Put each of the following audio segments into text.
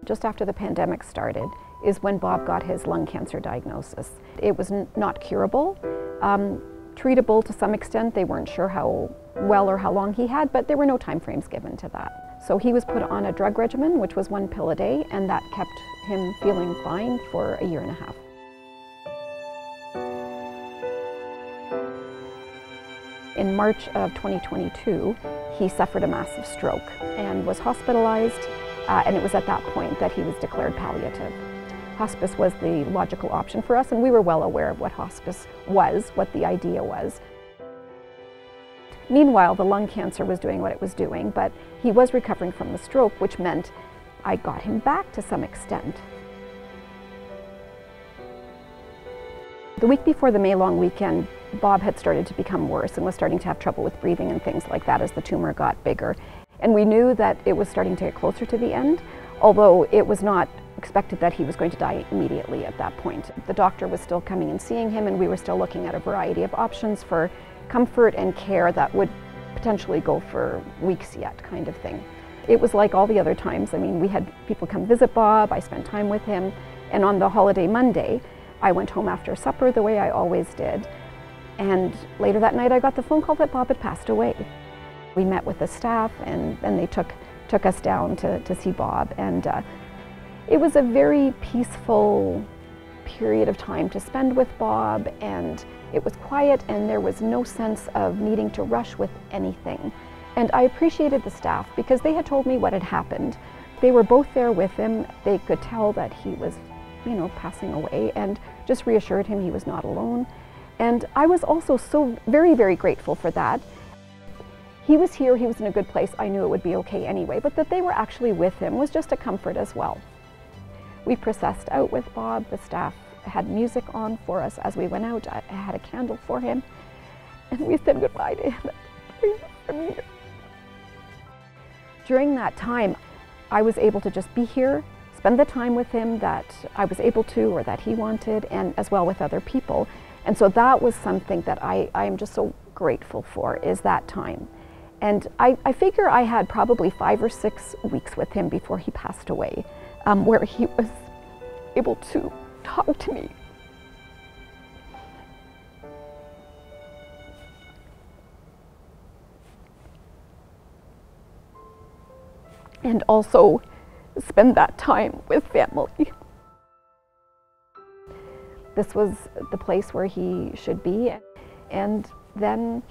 just after the pandemic started, is when Bob got his lung cancer diagnosis. It was not curable, treatable to some extent. They weren't sure how well or how long he had, but there were no time frames given to that. So he was put on a drug regimen, which was 1 pill a day, and that kept him feeling fine for a year and a half. In March of 2022, he suffered a massive stroke and was hospitalized, and it was at that point that he was declared palliative. Hospice was the logical option for us, and we were well aware of what hospice was, what the idea was. Meanwhile, the lung cancer was doing what it was doing, but he was recovering from the stroke, which meant I got him back to some extent. The week before the May long weekend, Bob had started to become worse and was starting to have trouble with breathing and things like that as the tumor got bigger. And we knew that it was starting to get closer to the end, although it was not expected that he was going to die immediately at that point. The doctor was still coming and seeing him, and we were still looking at a variety of options for comfort and care that would potentially go for weeks yet, kind of thing. It was like all the other times. I mean, we had people come visit Bob, I spent time with him, and on the holiday Monday, I went home after supper the way I always did. And later that night I got the phone call that Bob had passed away. We met with the staff, and they took us down to see Bob. And it was a very peaceful period of time to spend with Bob, and it was quiet, and there was no sense of needing to rush with anything. And I appreciated the staff because they had told me what had happened. They were both there with him. They could tell that he was, passing away, and just reassured him he was not alone. And I was also so very, very grateful for that. He was here, he was in a good place, I knew it would be okay anyway, but that they were actually with him was just a comfort as well. We processed out with Bob. The staff had music on for us as we went out. I had a candle for him, and we said goodbye to him. During that time, I was able to just be here, spend the time with him that I was able to or that he wanted, and as well with other people. And so that was something that I am just so grateful for, is that time. And I figure I had probably 5 or 6 weeks with him before he passed away, where he was able to talk to me. And also spend that time with family. This was the place where he should be, and then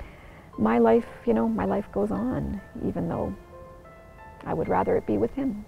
my life, my life goes on, even though I would rather it be with him.